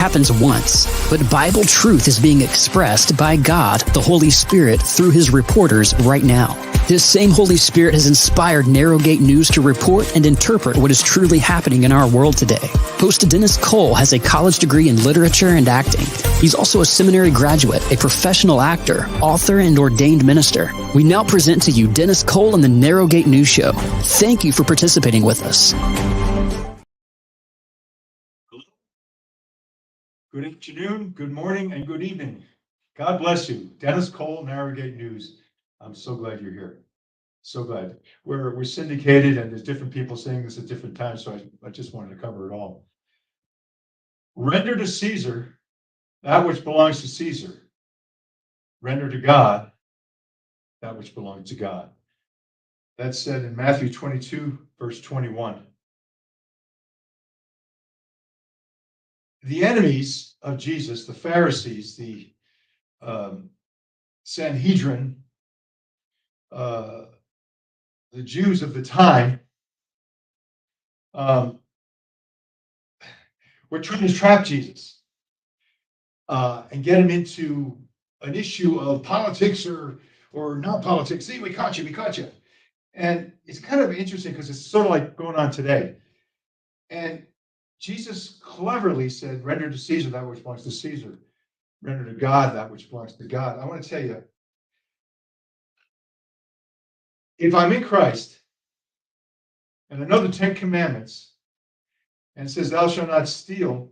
happens once, but Bible truth is being expressed by God, the Holy Spirit, through his reporters right now. This same Holy Spirit has inspired Narrowgate News to report and interpret what is truly happening in our world today. Host Dennis Cole has a college degree in literature and acting. He's also a seminary graduate, a professional actor, author, and ordained minister. We now present to you Dennis Cole and the Narrowgate News Show. Thank you for participating with us. Good afternoon, good morning, and good evening. God bless you. Dennis Cole, Narrowgate News. I'm so glad you're here. So glad. We're syndicated, and there's different people saying this at different times, so I just wanted to cover it all. Render to Caesar that which belongs to Caesar. Render to God that which belongs to God. That's said in Matthew 22, verse 21. The enemies of Jesus, the Pharisees, the Sanhedrin, the Jews of the time, were trying to trap Jesus and get him into an issue of politics or not politics. See, we caught you. And it's kind of interesting because it's sort of like going on today. And Jesus cleverly said, render to Caesar that which belongs to Caesar. Render to God that which belongs to God. I want to tell you, if I'm in Christ and I know the 10 Commandments and it says, thou shalt not steal,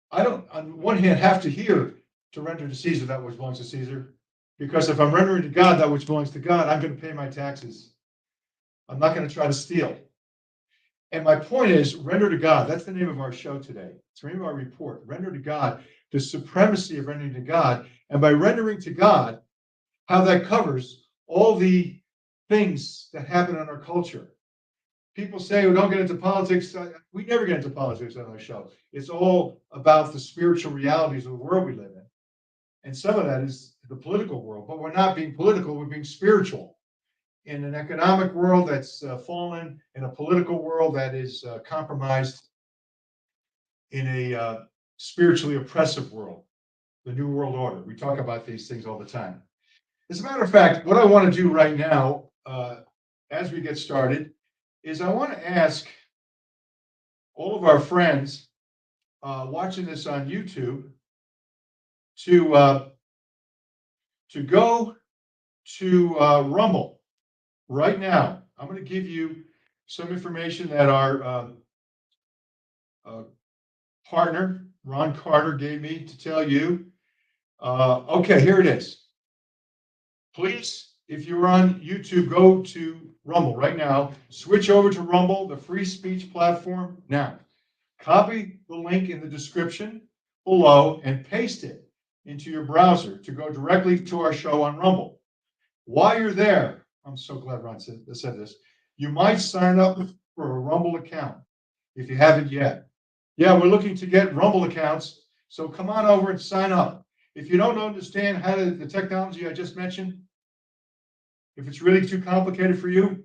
I don't, on one hand, have to hear to render to Caesar that which belongs to Caesar. Because if I'm rendering to God that which belongs to God, I'm going to pay my taxes. I'm not going to try to steal. And my point is, render to God. That's the name of our show today. It's the name of our report. Render to God, the supremacy of rendering to God. And by rendering to God, how that covers all the things that happen in our culture. People say, well, don't get into politics. We never get into politics on our show. It's all about the spiritual realities of the world we live in. And some of that is the political world. But we're not being political, we're being spiritual. In an economic world that's fallen, in a political world that is compromised, in a spiritually oppressive world, the New World Order. We talk about these things all the time. As a matter of fact, what I want to do right now, as we get started, is I want to ask all of our friends watching this on YouTube to go to Rumble. Right now, I'm going to give you some information that our partner, Ron Carter, gave me to tell you. Okay, here it is. Please, if you're on YouTube, go to Rumble right now. Switch over to Rumble, the free speech platform. Now, copy the link in the description below and paste it into your browser to go directly to our show on Rumble. While you're there, I'm so glad Ron said this. You might sign up for a Rumble account if you haven't yet. Yeah, we're looking to get Rumble accounts, so come on over and sign up. If you don't understand how the technology I just mentioned, if it's really too complicated for you,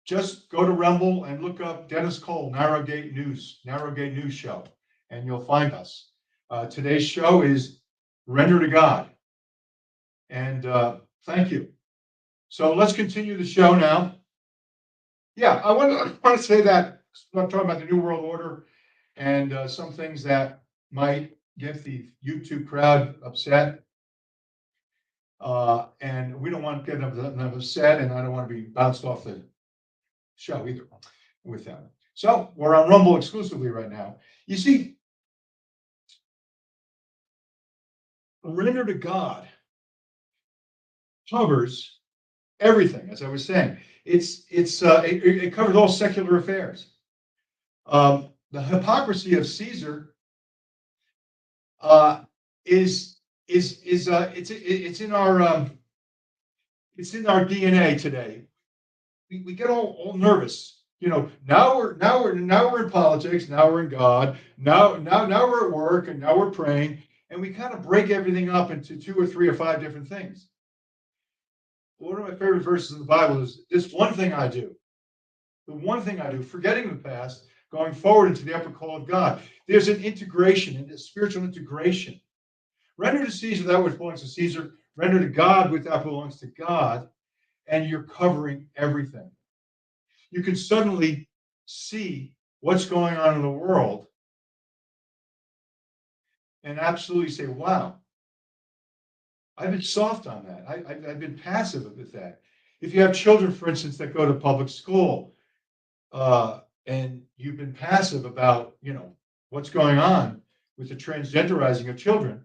just go to Rumble and look up Dennis Cole, Narrowgate News Show, and you'll find us. Today's show is Render to God. And thank you. So let's continue the show now. Yeah, I want to say that I'm talking about the New World Order and some things that might get the YouTube crowd upset. And we don't want to get them upset, and I don't want to be bounced off the show either with them. So we're on Rumble exclusively right now. You see, render to God covers everything, as I was saying. It covers all secular affairs. The hypocrisy of Caesar it's in our DNA today. We get all nervous. You know, now we're in politics. Now we're in God. Now we're at work, and now we're praying, and we kind of break everything up into 2 or 3 or 5 different things. One of my favorite verses in the Bible is this one thing I do. The one thing I do, forgetting the past, going forward into the upper call of God. There's an integration, and a spiritual integration. Render to Caesar that which belongs to Caesar, render to God what that belongs to God, and you're covering everything. You can suddenly see what's going on in the world and absolutely say, wow, I've been soft on that. I've been passive with that. If you have children, for instance, that go to public school, and you've been passive about, what's going on with the transgenderizing of children,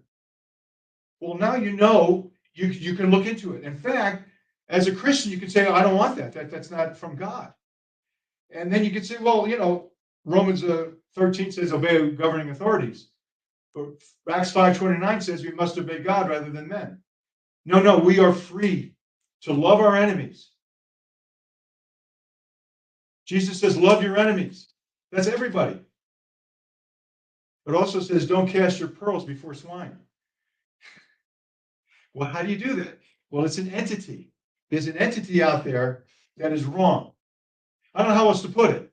well, now you can look into it. In fact, as a Christian, you can say, I don't want that. That's not from God. And then you can say, well, Romans 13 says obey governing authorities. But Acts 5:29 says we must obey God rather than men. No, we are free to love our enemies. Jesus says, love your enemies. That's everybody. It also says, don't cast your pearls before swine. Well, how do you do that? Well, it's an entity. There's an entity out there that is wrong. I don't know how else to put it.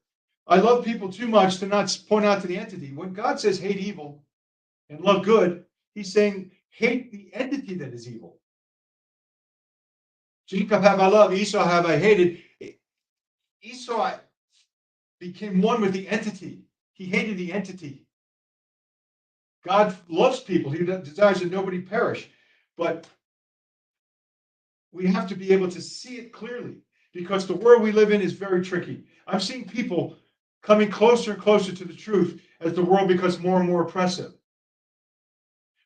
I love people too much to not point out to the entity. When God says hate evil and love good, he's saying hate the entity that is evil. Jacob have I loved, Esau have I hated. Esau became one with the entity. He hated the entity. God loves people. He desires that nobody perish. But we have to be able to see it clearly because the world we live in is very tricky. I'm seeing people coming closer and closer to the truth as the world becomes more and more oppressive.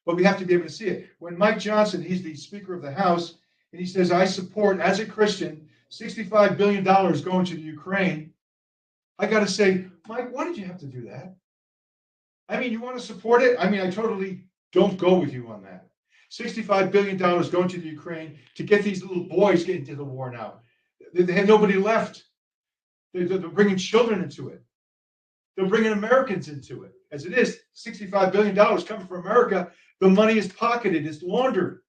But we have to be able to see it. When Mike Johnson, he's the Speaker of the House, and he says, I support, as a Christian, $65 billion going to the Ukraine, I got to say, Mike, why did you have to do that? I mean, you want to support it? I mean, I totally don't go with you on that. $65 billion going to the Ukraine to get these little boys getting into the war now. They have nobody left. They're bringing children into it. They're bringing Americans into it. As it is, $65 billion coming from America. The money is pocketed. It's laundered.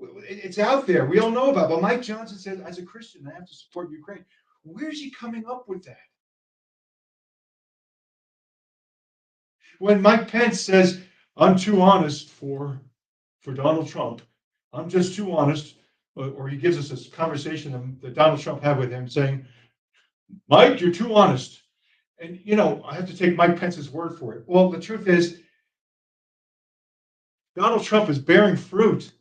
It's out there. We all know about it. But Mike Johnson says, as a Christian, I have to support Ukraine. Where's he coming up with that? When Mike Pence says, I'm too honest for Donald Trump, I'm just too honest, or he gives us this conversation that Donald Trump had with him saying, Mike, you're too honest. And, I have to take Mike Pence's word for it. Well, the truth is, Donald Trump is bearing fruit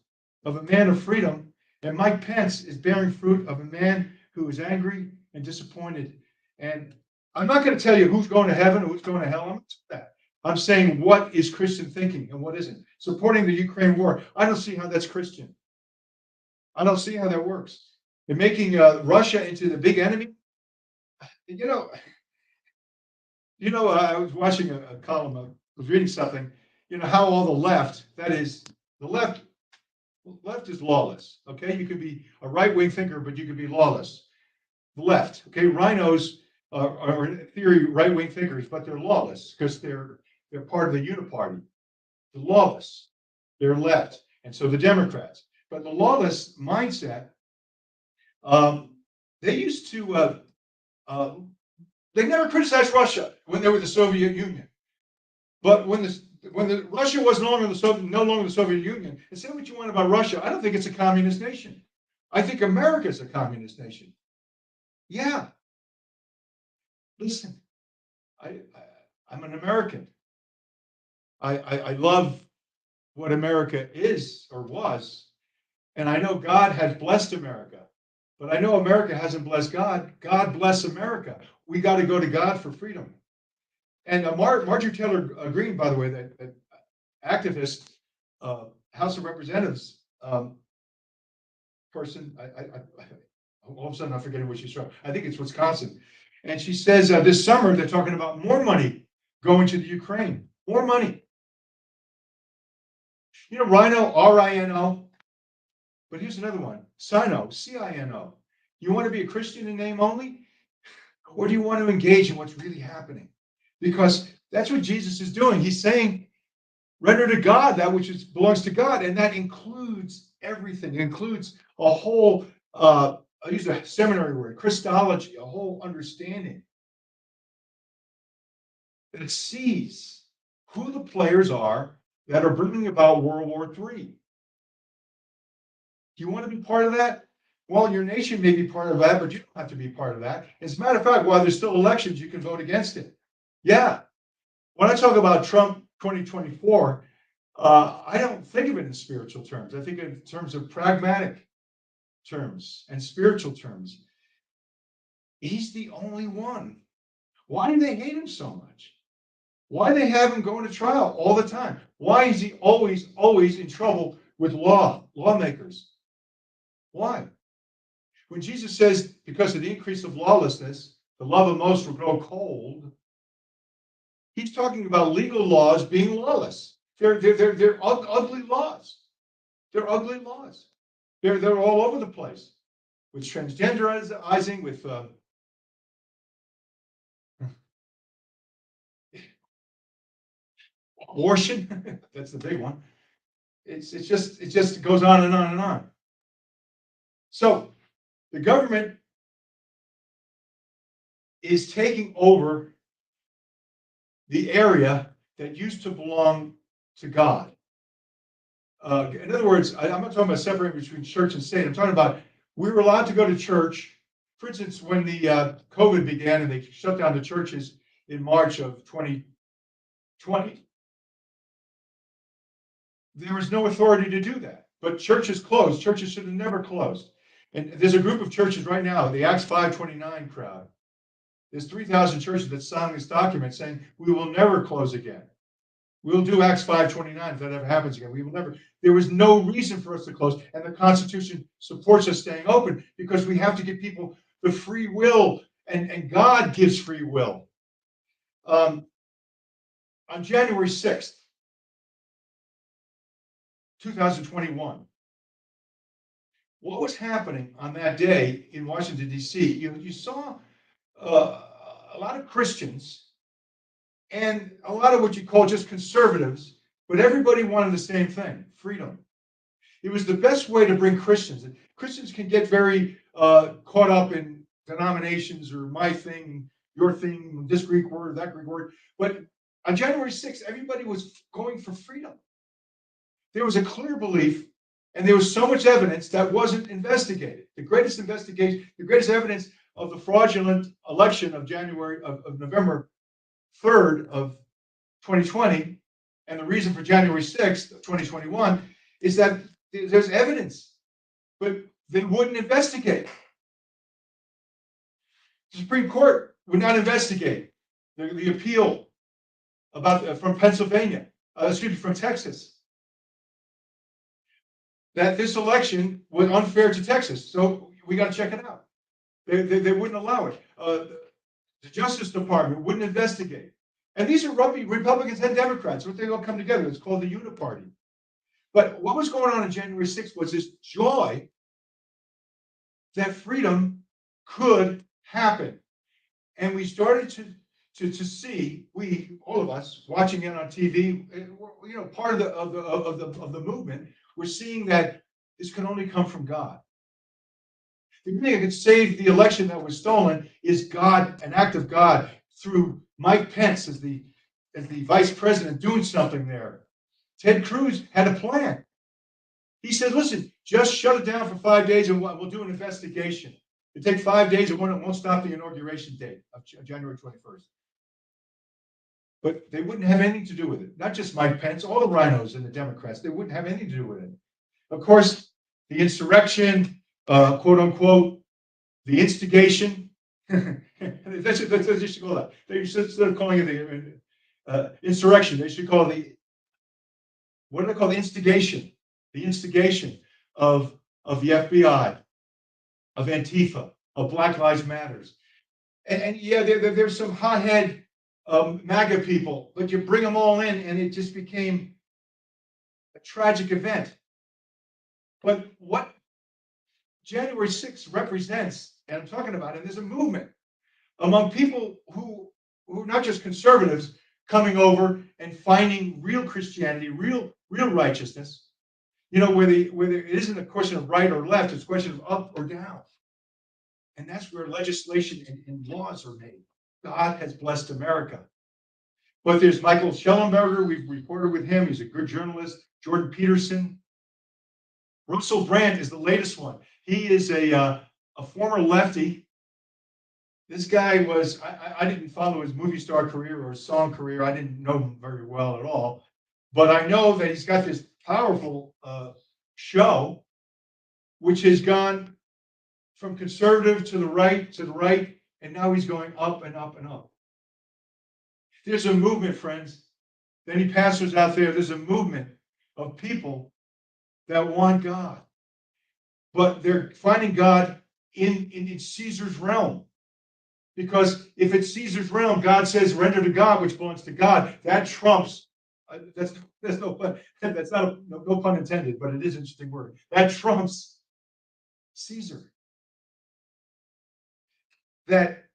of a man of freedom, and Mike Pence is bearing fruit of a man who is angry and disappointed. And I'm not going to tell you who's going to heaven or who's going to hell. I'm not saying that. I'm saying what is Christian thinking and what isn't. Supporting the Ukraine war, I don't see how that's Christian. I don't see how that works. And making Russia into the big enemy. I was watching a column, I was reading something, how all the left, that is, the left is lawless, okay? You could be a right-wing thinker, but you could be lawless. The left, okay? Rhinos are in theory right-wing thinkers, but they're lawless because they're part of the uniparty. The lawless, they're left, and so the Democrats. But the lawless mindset, they used to, they never criticized Russia when they were the Soviet Union. But when Russia was no longer the Soviet Union, and say what you want about Russia, I don't think it's a communist nation. I think America is a communist nation. Yeah. Listen, I'm an American. I love what America is or was, and I know God has blessed America, but I know America hasn't blessed God. God bless America. We got to go to God for freedom. And Marjorie Taylor Greene, by the way, that activist, House of Representatives person, all of a sudden I'm forgetting where she's from. I think it's Wisconsin. And she says this summer they're talking about more money going to the Ukraine. More money. Rhino, R-I-N-O. But here's another one. Sino, C-I-N-O. You want to be a Christian in name only? Or do you want to engage in what's really happening? Because that's what Jesus is doing. He's saying, render to God that which belongs to God. And that includes everything. It includes a whole, I use a seminary word, Christology, a whole understanding. that sees who the players are that are bringing about World War III. Do you want to be part of that? Well, your nation may be part of that, but you don't have to be part of that. As a matter of fact, while there's still elections, you can vote against it. Yeah. When I talk about Trump 2024, I don't think of it in spiritual terms. I think in terms of pragmatic terms and spiritual terms. He's the only one. Why do they hate him so much? Why do they have him going to trial all the time? Why is he always in trouble with lawmakers? Why? When Jesus says, because of the increase of lawlessness, the love of most will grow cold, he's talking about legal laws being lawless. They're ugly laws. They're ugly laws. They're all over the place. With transgenderizing, with abortion, that's the big one. It just goes on and on and on. So the government is taking over the area that used to belong to God. In other words, I'm not talking about separating between church and state. I'm talking about we were allowed to go to church. For instance, when the COVID began and they shut down the churches in March of 2020, there was no authority to do that. But churches closed. Churches should have never closed. And there's a group of churches right now, the Acts 529 crowd. There's 3,000 churches that signed this document saying we will never close again. We'll do Acts 529 if that ever happens again. We will never. There was no reason for us to close, and the Constitution supports us staying open because we have to give people the free will, and God gives free will. On January 6th, 2021, what was happening on that day in Washington, D.C.? You saw a lot of Christians and a lot of what you call just conservatives, but everybody wanted the same thing, freedom. It was the best way to bring Christians. Christians can get very caught up in denominations or my thing, your thing, this Greek word, that Greek word. But on January 6th, everybody was going for freedom. There was a clear belief, and there was so much evidence that wasn't investigated. The greatest investigation, the greatest evidence of the fraudulent election of November 3rd of 2020, and the reason for January 6th of 2021 is that there's evidence, but they wouldn't investigate. The Supreme Court would not investigate the appeal about from Pennsylvania, from Texas, that this election was unfair to Texas. So we got to check it out. They wouldn't allow it. The Justice Department wouldn't investigate. And these are Republicans and Democrats. What they all come together. It's called the Uniparty. But what was going on January 6th was this joy that freedom could happen. And we started to see, all of us watching it on TV, part of the movement, we're seeing that this can only come from God. The only thing that could save the election that was stolen is God, an act of God through Mike Pence as the vice president doing something there. Ted Cruz had a plan. He said, listen, just shut it down for 5 days and we'll do an investigation. It takes 5 days and it won't stop the inauguration date of January 21st. But they wouldn't have anything to do with it. Not just Mike Pence, all the rhinos and the Democrats, they wouldn't have anything to do with it. Of course, the insurrection, quote unquote, the instigation. that's what they should call that. Instead of calling it the insurrection, they should call it what do they call the instigation? The instigation of the FBI, of Antifa, of Black Lives Matters. And yeah, there's some hothead MAGA people, but you bring them all in and it just became a tragic event. But what January 6th represents, and I'm talking about it, there's a movement among people who are not just conservatives coming over and finding real Christianity, real righteousness, where it isn't a question of right or left, it's a question of up or down. And that's where legislation and laws are made. God has blessed America. But there's Michael Schellenberger. We've reported with him. He's a good journalist. Jordan Peterson. Russell Brand is the latest one. He is a former lefty. This guy was, I didn't follow his movie star career or his song career. I didn't know him very well at all. But I know that he's got this powerful show, which has gone from conservative to the right, and now he's going up and up and up. There's a movement, friends. Any pastors out there, there's a movement of people that want God. But they're finding God in Caesar's realm. Because if it's Caesar's realm, God says, render to God, which belongs to God. That trumps, that's no pun, that's not no pun intended, but it is an interesting word. That trumps Caesar. That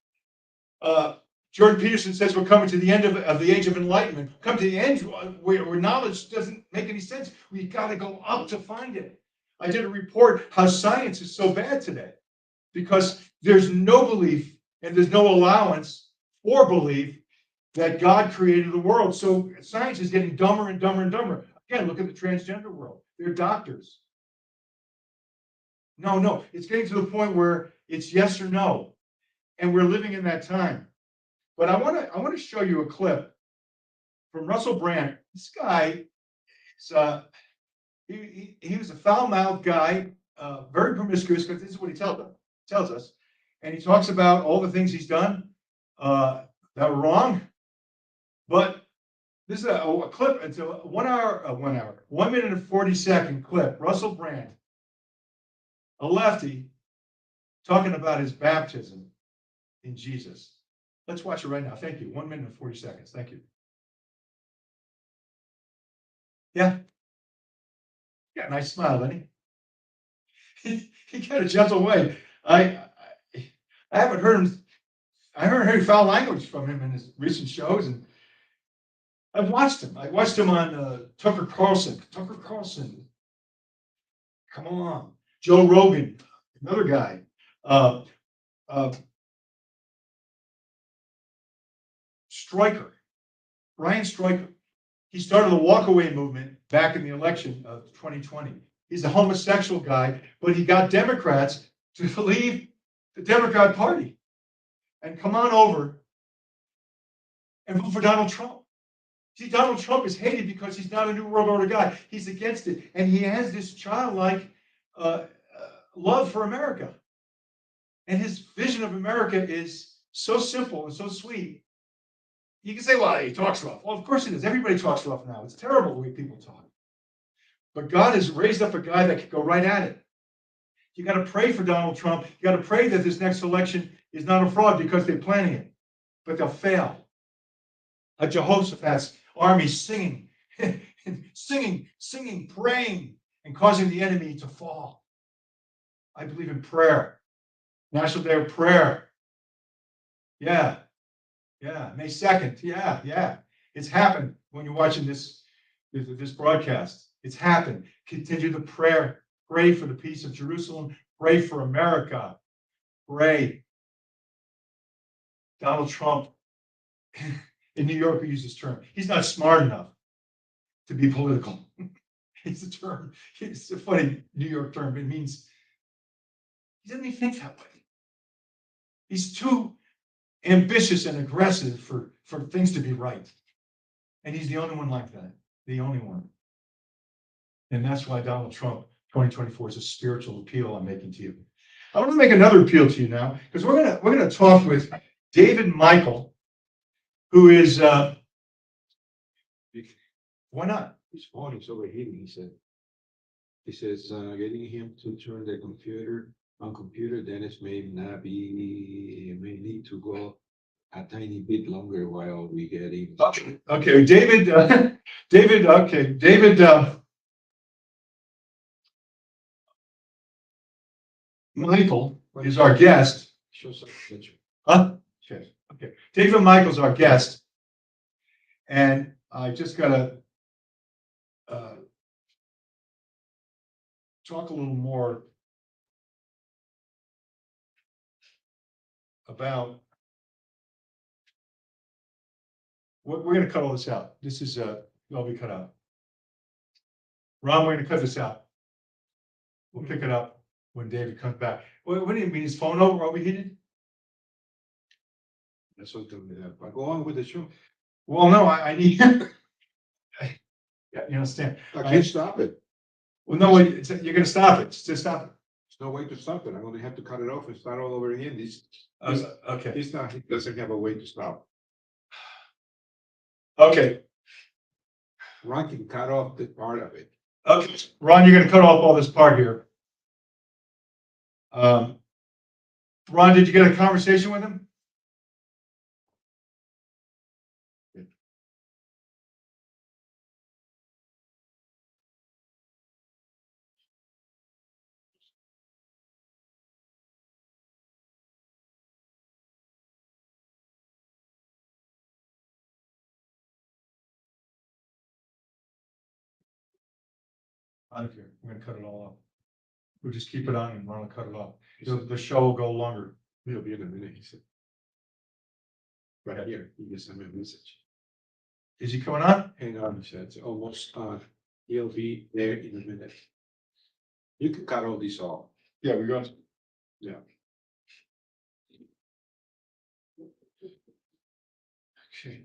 Jordan Peterson says we're coming to the end of the age of enlightenment. Come to the end where knowledge doesn't make any sense. We've got to go up to find it. I did a report how science is so bad today because there's no belief and there's no allowance for belief that God created the world. So science is getting dumber and dumber and dumber. Again, look at the transgender world. They're doctors. No, it's getting to the point where it's yes or no. And we're living in that time. But I want to show you a clip from Russell Brand. This guy is he was a foul-mouthed guy, very promiscuous, because this is what he tells us. And he talks about all the things he's done that were wrong. But this is a clip. It's a 1 minute and 40-second clip. Russell Brand, a lefty, talking about his baptism in Jesus. Let's watch it right now. Thank you. 1 minute and 40 seconds. Thank you. Yeah. Yeah, nice smile, didn't he? He got a gentle way. I haven't heard him. I haven't heard foul language from him in his recent shows, and I've watched him. I watched him on Tucker Carlson. Tucker Carlson. Come on. Joe Rogan, another guy. Stryker, Brian Stryker. He started the walkaway movement back in the election of 2020. He's a homosexual guy, but he got Democrats to leave the Democrat Party and come on over and vote for Donald Trump. See, Donald Trump is hated because he's not a New World Order guy. He's against it. And he has this childlike love for America. And his vision of America is so simple and so sweet. You can say, well, he talks rough. Well, of course he does. Everybody talks rough now. It's terrible the way people talk. But God has raised up a guy that can go right at it. You got to pray for Donald Trump. You got to pray that this next election is not a fraud because they're planning it. But they'll fail. A Jehoshaphat's army singing, singing, praying, and causing the enemy to fall. I believe in prayer. National Day of Prayer. Yeah. May 2nd. Yeah. It's happened when you're watching this broadcast. It's happened. Continue the prayer. Pray for the peace of Jerusalem. Pray for America. Pray. Donald Trump in New York, we use this term. He's not smart enough to be political. It's a term. It's a funny New York term. It means he doesn't even think that way. He's too ambitious and aggressive for things to be right. And he's the only one like that. The only one. And that's why Donald Trump 2024 is a spiritual appeal I'm making to you. I want to make another appeal to you now, because we're gonna talk with David Michael, who is why not? His phone is overheating, he said. He says getting him to turn the computer on computer, Dennis may need to go a tiny bit longer while we get him. Okay, David, Michael is our guest. Show some picture. Huh? Okay. David Michael's our guest. And I just gotta talk a little more about we're gonna cut all this out. This is, all we cut out. Ron, we're gonna cut this out. We'll pick it up when David comes back. What do you mean, his phone overheated? That's something we have, but go on with the show. Well, no, I need. Yeah, you understand. I can't stop it. Well, no, you're gonna stop it. Just stop it. There's no way to stop it. I'm gonna have to cut it off and start all over again. Okay, He doesn't have a way to stop. okay, Ron can cut off the part of it. okay. Ron, you're gonna cut off all this part here. Ron, did you get a conversation with him? I don't care. We're gonna cut it all off. We'll just keep it on and Ron will cut it off. The show will go longer. He'll be in a minute, he said. Right here, he just sent me a message. Is he coming on? Hang on, he said, it's almost on. He'll be there in a minute. You can cut all these off. Yeah, we got. Yeah. Okay.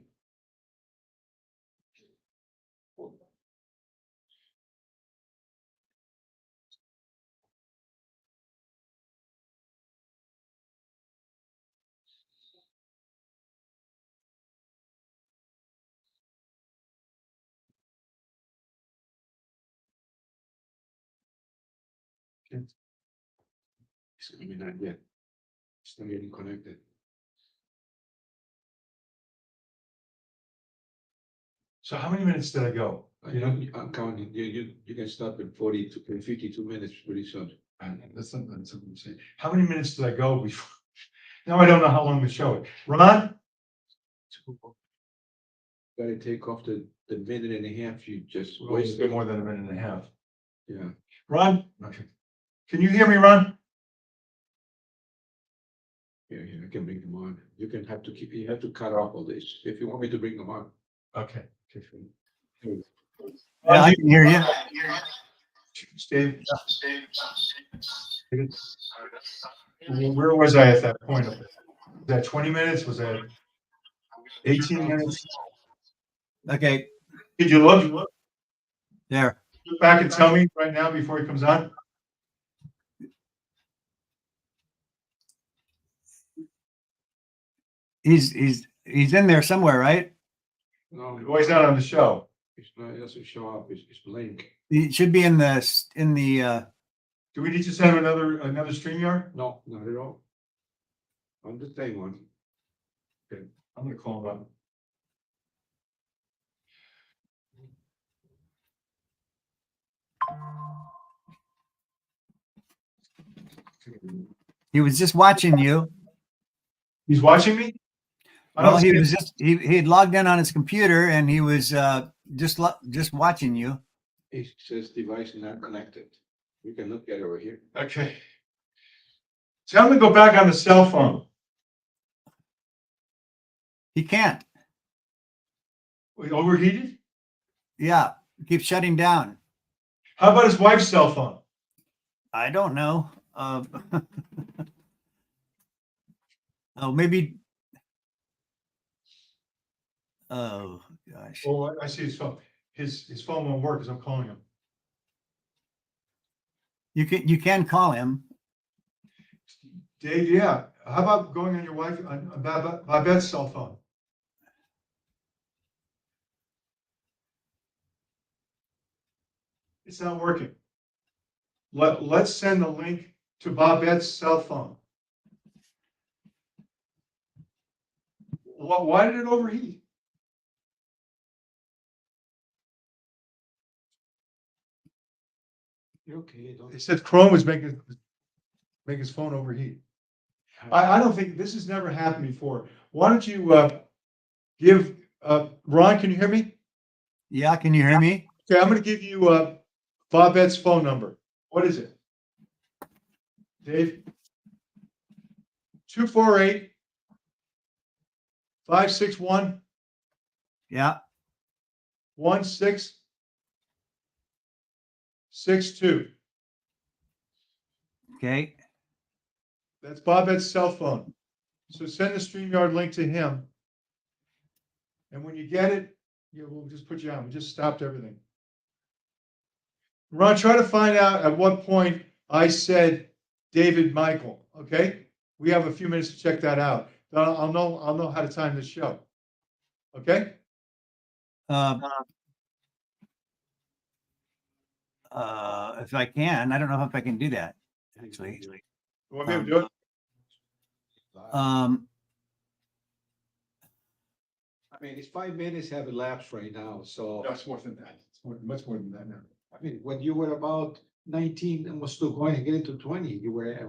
It's gonna be not yet. It's not getting connected. So how many minutes did I go? I'm counting, you can stop in 52 minutes pretty soon. That's something I'm saying. How many minutes did I go before? Now I don't know how long the show is. Ron? Gotta take off the minute and a half you just It's wasted. been more than a minute and a half. Yeah, Ron? Okay. Can you hear me, Ron? yeah, I can bring them on. You have to cut off all this if you want me to bring them on. Okay. Yeah, I can hear you. Steve? Where was I at that point? Was that 20 minutes? Was that 18 minutes? Okay, Did you look? there. Look back and tell me right now before he comes on. He's in there somewhere, right? No, Well, he's not on the show. it's not, it doesn't show up, it's blank. He should be in the Do we need to send him another StreamYard? No, not at all. On the same one. I'm gonna call him up. he was just watching you. He's watching me? I don't Well, see he him. was just he had logged in on his computer and he was just watching you. It says device not connected. You can look at it over here. Okay. Tell him to go back on the cell phone. He can't. We overheated? Yeah, keep shutting down. How about his wife's cell phone? I don't know. Oh, maybe. Oh gosh. Oh, I see his phone. His phone won't work because I'm calling him. You can call him. Dave, yeah. How about going on your wife on Babette's cell phone? It's not working. Let's send the link to Babette's cell phone. Why did it overheat? You're okay, don't. It said Chrome was making his phone overheat. I don't think this has never happened before. Why don't you give Ron? Can you hear me? Yeah, can you hear me? Okay, I'm going to give you Babette's phone number. What is it, Dave? 248-561 Yeah. 1662. Okay. That's Bobette's cell phone. So send the StreamYard link to him. And when you get it, we'll just put you on. We just stopped everything. Ron, try to find out at what point I said David Michael. Okay, we have a few minutes to check that out. I'll know how to time this show. Okay. If I can, I don't know if I can do that actually. You want me to do it? I mean, it's 5 minutes have elapsed right now, so, No, it's more than that. It's much more than that now. I mean, when you were about 19, almost still going to get into 20, you were there.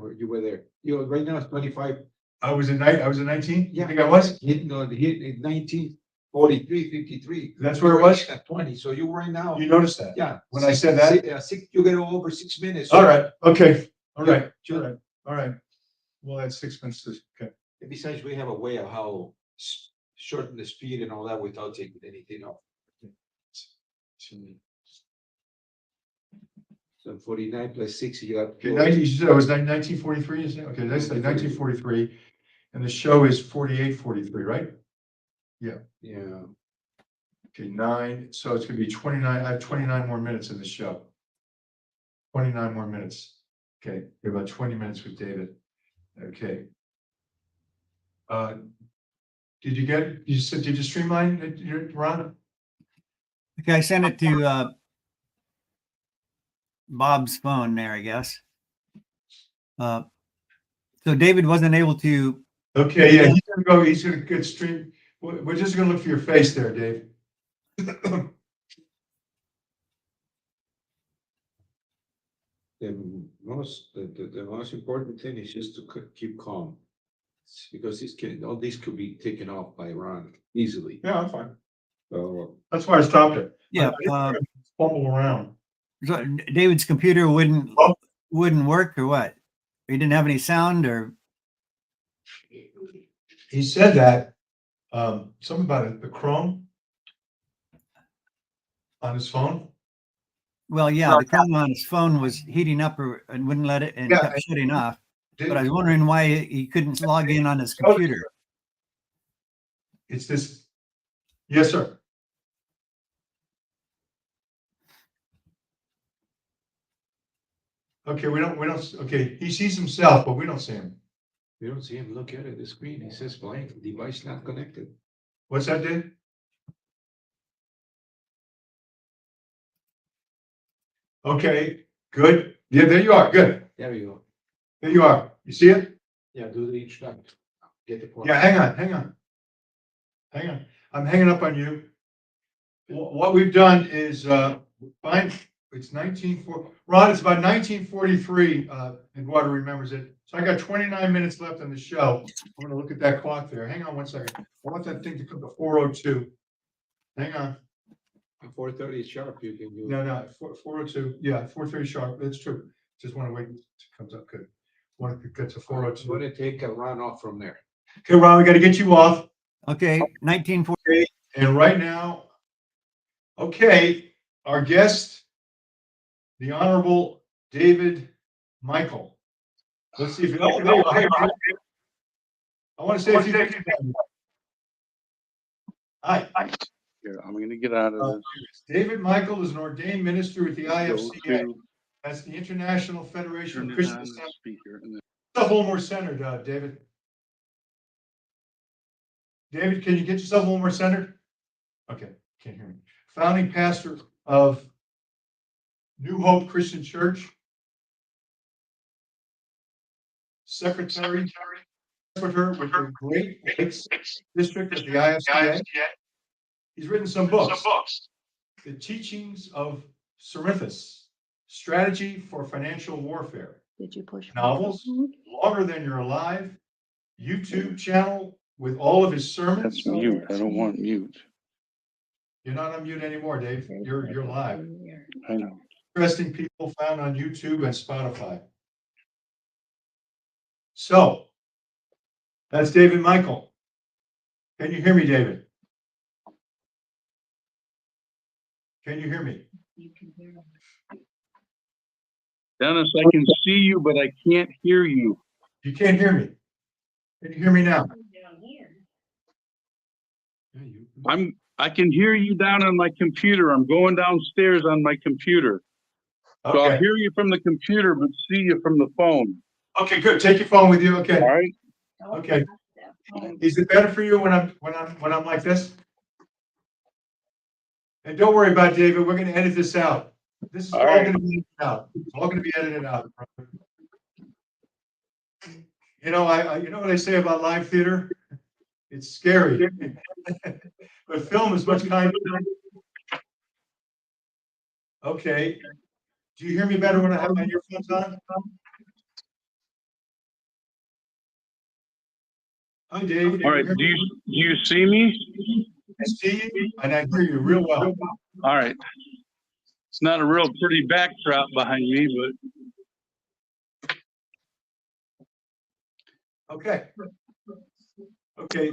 Right now it's 25. I was in 19. Yeah. You think I was? Hit 1943, 53. That's where it was? At 20, so you right now, You noticed that? yeah. When I said that? You get over 6 minutes. All right. Okay. All Yeah, right. sure. All right. All right. Well, that's 6 minutes. Okay. And besides, we have a way of how shorten the speed and all that without taking anything off. So 49 plus 6, you got. Okay, 19, you said it was 1943, you said? Okay, that's like 1943, and the show is 48:43, right? Yeah. Okay, 9, so it's gonna be 29, I have 29 more minutes in the show. 29 more minutes. Okay, we have about 20 minutes with David. Okay. Did you streamline it, Ron? Okay, I sent it to Bob's phone there, I guess. So David wasn't able to. Okay, yeah, he's gonna get stream. We're just gonna look for your face there, Dave. The most important thing is just to keep calm. Because all these could be taken off by Ron easily. Yeah, I'm fine. So That's why I stopped it. Yeah. Fumble around. So David's computer wouldn't work or what? He didn't have any sound or? He said that, something about it, the Chrome on his phone. Well, yeah, the Chrome on his phone was heating up and wouldn't let it and Yeah, kept shutting off. Did- But I was wondering why he couldn't log in on his computer. It's this, yes, sir. Okay, okay, he sees himself, but we don't see him. we don't see him. Look at it, the screen, it says blank, device not connected. What's that, Dave? Okay, good. Yeah, there you are. Good. There we go. There you are. You see it? Yeah, do the introduction. Get the point. Yeah, hang on. I'm hanging up on you. What we've done is, find, it's Ron, it's about 1943, Eduardo remembers it. So I got 29 minutes left on the show. I'm gonna look at that clock there. Hang on one second. I want that thing to come to 4:02. Hang on. 4:30 sharp, you can do. No, 4:02. Yeah, 4:30 sharp. That's true. Just want to wait until it comes up good. Want to get to I'm 4:02. gonna take a run off from there. Okay, Ron, we got to get you off. Okay, 1940. And right now, okay, our guest, the Honorable David Michael. Let's see if I want to say a few things. Hi, Here, I'm gonna get out of this. David Michael is an ordained minister with the Go IFCA. to That's the International Federation turn of it Christian on Assembly. speaker and then A little more centered, David. David, can you get yourself a little more centered? Okay, can't hear me. Founding pastor of New Hope Christian Church. Secretary with the Great Lakes District of the IFCA. He's written some books. The Teachings of Cerinthus, Strategy for Financial Warfare. Did you push? Novels, Longer Than You're Alive, YouTube channel with all of his sermons. that's mute. I don't want mute. You're not on mute anymore, Dave. You're live. I know. Interesting people found on YouTube and Spotify. So, that's David Michael. Can you hear me, David? Can you hear me? Dennis, I can see you, but I can't hear you. You can't hear me. Can you hear me now? Yeah, you. I can hear you down on my computer. I'm going downstairs on my computer. So I'll Okay. hear you from the computer, but see you from the phone. Okay, good. Take your phone with you. Okay. All right? Okay. Is it better for you when I'm like this? And don't worry about David. We're going to edit this out. This is all All right. going to be edited out. It's all going to be edited out. You know, you know what I say about live theater? It's scary. But film is much kinder. Okay. Do you hear me better when I have my earphones on? Hi, Dave. All right. Do you see me? I see you and I hear you real well. All right. It's not a real pretty backdrop behind me, but Okay. Okay,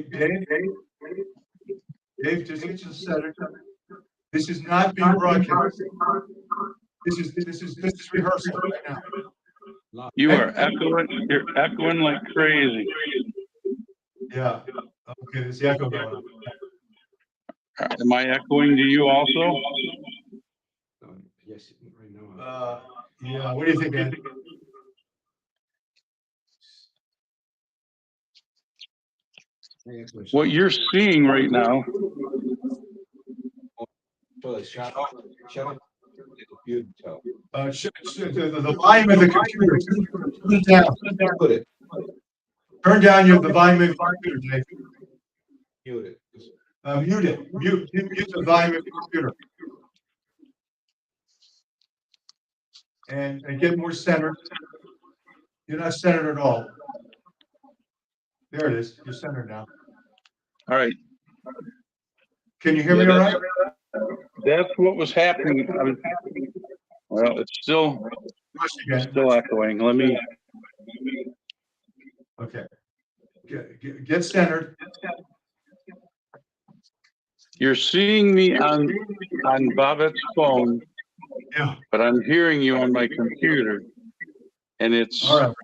Dave, just get you centered. This is not being broadcast. This is rehearsal right now. you are echoing. You're echoing like crazy. Yeah. Okay, there's the echo going on. Am I echoing to you also? Yes, right now. Yeah, what do you think, Ed? What you're seeing right now, So the shut off the computer. So The volume of the computer, turn it down. put it, Turn down the volume of your computer, Dave. mute it. Mute it. Mute the volume of the computer. And get more centered. You're not centered at all. There it is. You're centered now. all right. Can you hear me all right? That's what was happening. Well, it's still echoing. Let me. Okay. Get centered. You're seeing me on Babette's phone, Yeah. but I'm hearing you on my computer, and it's All right.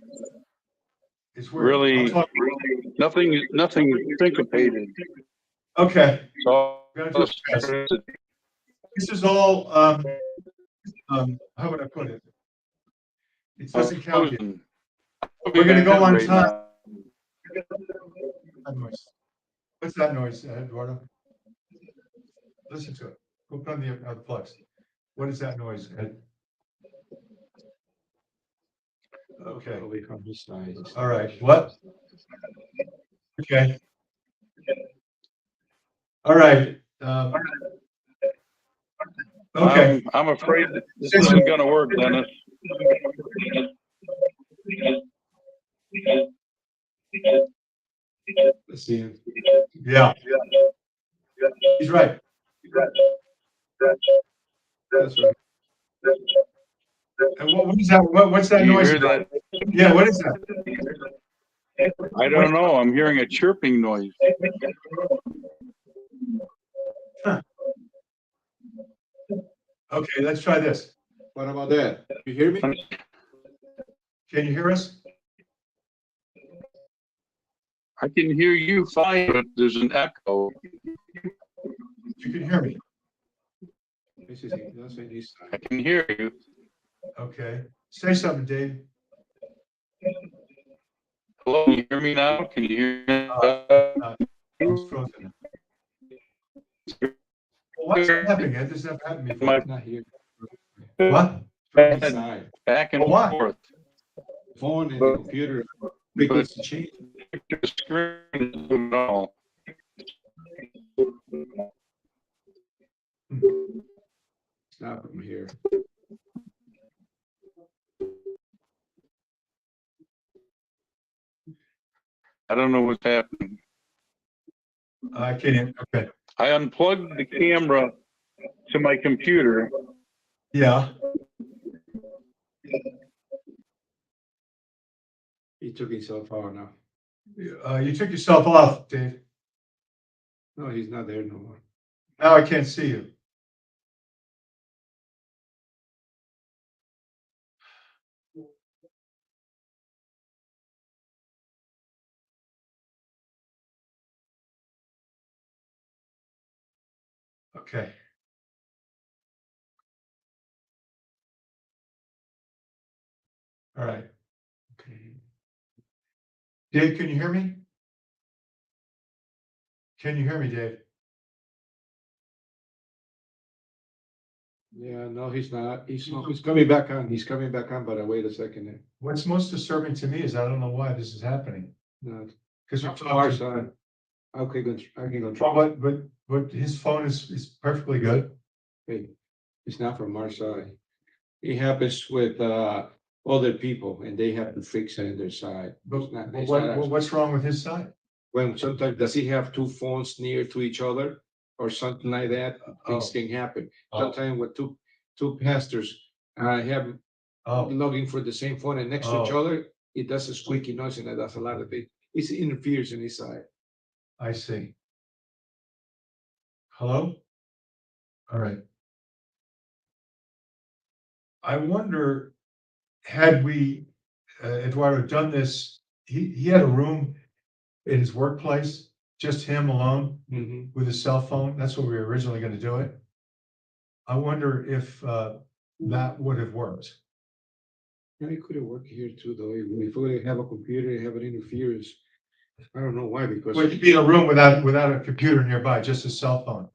It's weird. really I'll talk- nothing syncopated. Okay. So We're gonna do this. This is all, how would I put it? It doesn't count yet. We're gonna go on time. That noise. What's that noise, Eduardo? Listen to it. Go put on the plugs. What is that noise, Ed? Okay. Away from his side. All right. What? Okay. All right. Okay. I'm afraid that this isn't gonna work, Dennis. Let's see him. Yeah. He's right. That's right. And what is that? What's that Do you noise? hear that? Yeah, what is that? I don't know. I'm hearing a chirping noise. Okay, let's try this. What about that? You hear me? Can you hear us? I can hear you fine, but there's an echo. You can hear me. This is it. That's on his I side. can hear you. Okay. Say something, Dave. Hello, can you hear me now? Can you hear me? It's frozen. Well, what's happening, Ed? This never happened before. He's not here. What? From his side. Back and Well, why? forth. Phone and the computer. Frequency change. The screen is doing it all. Stop from here. I don't know what's happening. I can't. Okay. I unplugged the camera to my computer. Yeah. He took himself out now. You took yourself off, Dave. No, he's not there no more. Now I can't see you. Okay. All right. Okay. Dave, can you hear me? Can you hear me, Dave? Yeah, no, he's not. He's coming back on. He's coming back on, but wait a second. What's most disturbing to me is I don't know why this is happening. No, Because not from our side. Okay, good. I can go try. But his phone is perfectly good. Hey, it's not from our side. It happens with other people and they have to fix it on their side. But It's not- but it's not us. what's wrong with his side? When sometimes, does he have two phones near to each other or something like that? Things can happen. Sometimes with two pastors, have Oh, logging for the same phone and next to each Oh. other, it does a squeaky noise and it does a lot of things. It interferes in his side. I see. Hello? All right. I wonder, had we, Eduardo done this, he had a room in his workplace, just him alone with his cell phone. That's what we were originally gonna do it. I wonder if that would have worked. Yeah, it could have worked here too, though. If we have a computer, have an interference. I don't know why, because. Would be in a room without a computer nearby, just a cell phone.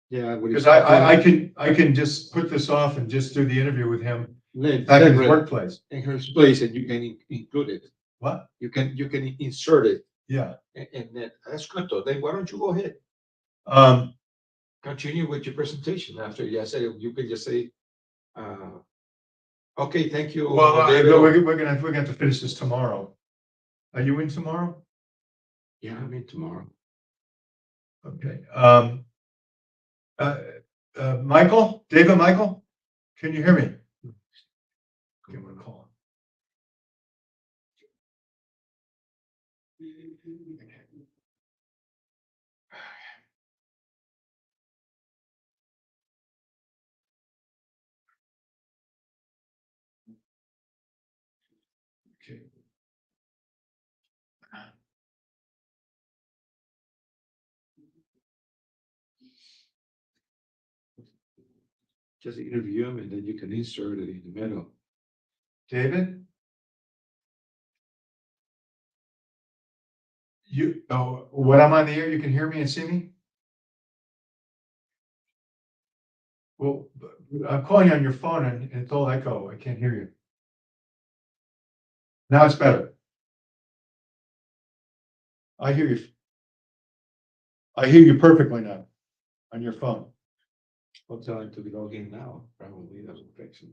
Yeah. Because I can just put this off and just do the interview with him back in his workplace. In his place, and you can include it. What? You can insert it, Yeah. and then that's good though. Then why don't you go ahead? Continue with your presentation after you said it. You can just say, okay, thank you. Well, David. we're gonna have to finish this tomorrow. Are you in tomorrow? Yeah, I'm in tomorrow. Okay. Michael, David, Michael, can you hear me? Give him a call. Okay. Just interview him, and then you can insert it in the middle. David? When I'm on the air, you can hear me and see me? Well, I'm calling you on your phone and it's all echo. I can't hear you. Now it's better. I hear you. I hear you perfectly now on your phone. I'll tell him to log in now. Probably doesn't fix it.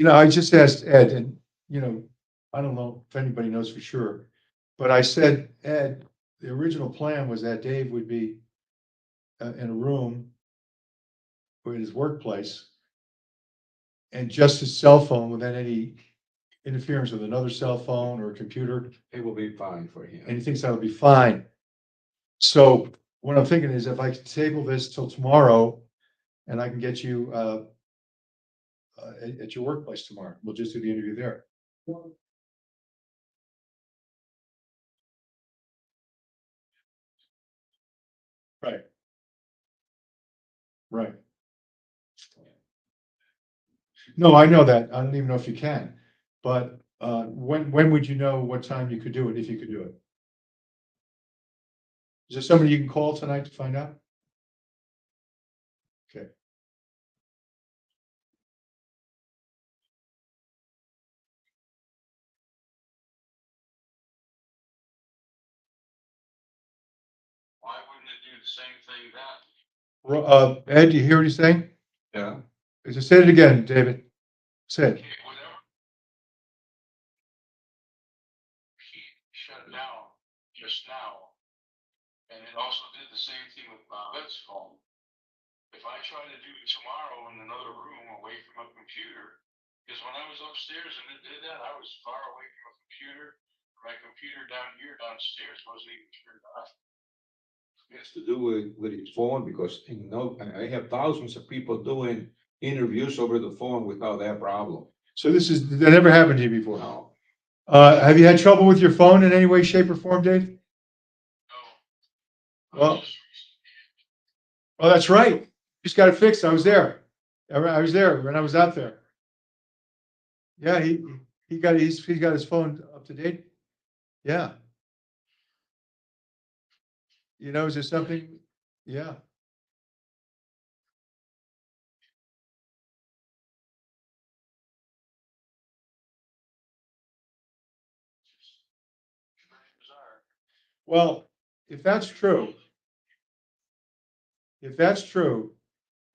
I just asked Ed and, I don't know if anybody knows for sure, but I said, Ed, the original plan was that Dave would be in a room or in his workplace and just his cell phone without any interference with another cell phone or computer. It will be fine for him. And he thinks that would be fine. So what I'm thinking is if I could table this till tomorrow and I can get you at your workplace tomorrow, we'll just do the interview there. Right. Right. No, I know that. I don't even know if you can, but when would you know what time you could do it, if you could do it? Is there somebody you can call tonight to find out? Okay. Why wouldn't it do the same thing then? Ed, do you hear what he's saying? Yeah. Just say it again, David. Say it. Okay, whatever. He shut down just now. And it also did the same thing with Bobette's phone. If I try to do it tomorrow in another room away from a computer, because when I was upstairs and it did that, I was far away from a computer. My computer down here downstairs wasn't even turned on. It has to do with his phone because I have thousands of people doing interviews over the phone without that problem. So that never happened to you before? No. Have you had trouble with your phone in any way, shape or form, Dave? No. Well, Oh, that's right. Just got it fixed. I was there. I was there when I was out there. Yeah, he got his phone up to date. Yeah. You know, is there something? Yeah. Very bizarre. Well, if that's true,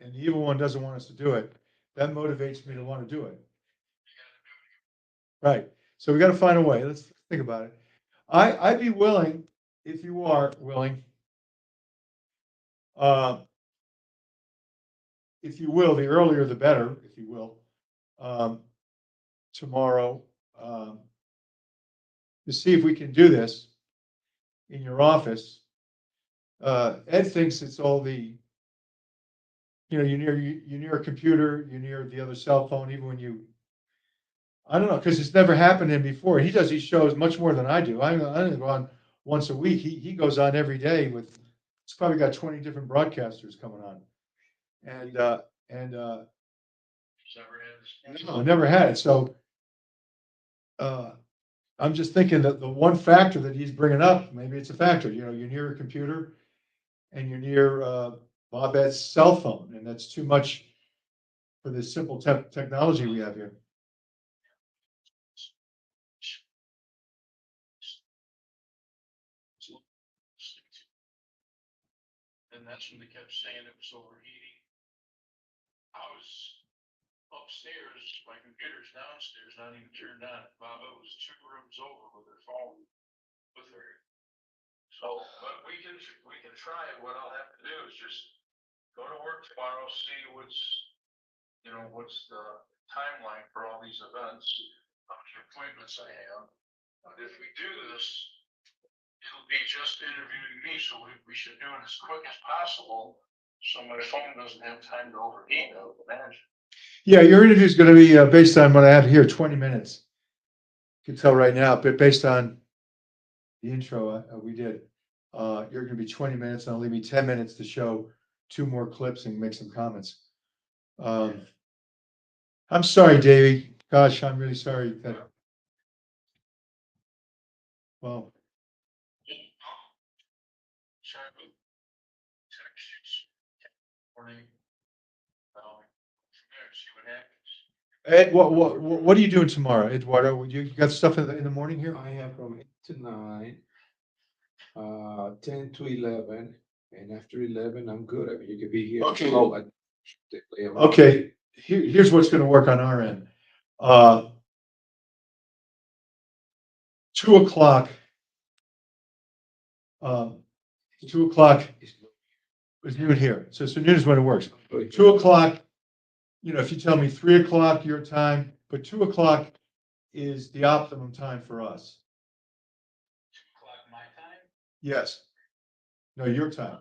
and the evil one doesn't want us to do it, that motivates me to want to do it. Right. So we got to find a way. Let's think about it. I'd be willing, if you are willing, if you will, the earlier the better, if you will, tomorrow, to see if we can do this in your office. Ed thinks it's all the, you're near a computer, you're near the other cell phone, even when you, I don't know, because it's never happened to him before. He does these shows much more than I do. I only go on once a week. He goes on every day with, he's probably got 20 different broadcasters coming on. And He's never had this. no, never had it. So I'm just thinking that the one factor that he's bringing up, maybe it's a factor, you're near a computer and you're near Bobette's cell phone, and that's too much for this simple technology we have here. And that's when they kept saying it was overheating. I was upstairs, my computer's downstairs, not even turned on. Bob, it was 2 rooms over with her phone, with her. So, but we can try it. What I'll have to do is just go to work tomorrow, see what's the timeline for all these events, how many appointments I have. If we do this, it'll be just interviewing me, so we should do it as quick as possible, so my phone doesn't have time to overheat, I would imagine. Yeah, your interview is going to be based on what I have here, 20 minutes. You can tell right now, but based on the intro we did, you're going to be 20 minutes, and I'll leave me 10 minutes to show 2 more clips and make some comments. I'm sorry, Davey. Gosh, I'm really sorry that. Well, Sorry, but texts, morning, from there, see what happens. Ed, what are you doing tomorrow, Eduardo? You got stuff in the morning here? I have from 8 to 9, 10 to 11, and after 11, I'm good. I mean, you could be here. Okay. Okay. Here's what's going to work on our end. 2 o'clock. 2 o'clock is noon here. So noon is when it works. 2 o'clock, if you tell me 3 o'clock your time, but 2 o'clock is the optimum time for us. 2 o'clock my time? Yes. No, your time.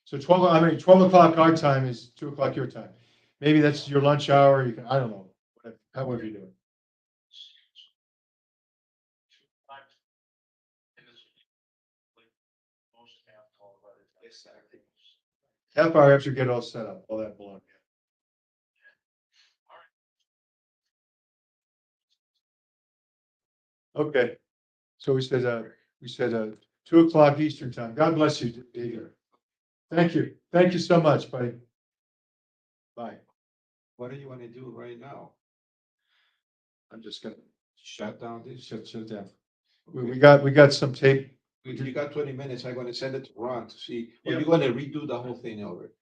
So 12 o'clock our time is 2 o'clock your time. Maybe that's your lunch hour. You can, I don't know, however you do it. Half hour after you get all set up, all that belong. Okay. So we said 2 o'clock Eastern time. God bless you, David. Thank you. Thank you so much, buddy. Bye. What do you want to do right now? I'm just gonna Shut down this? shut down. We got some tape. You got 20 minutes. I'm gonna send it to Ron to see, Yeah. or you're gonna redo the whole thing over.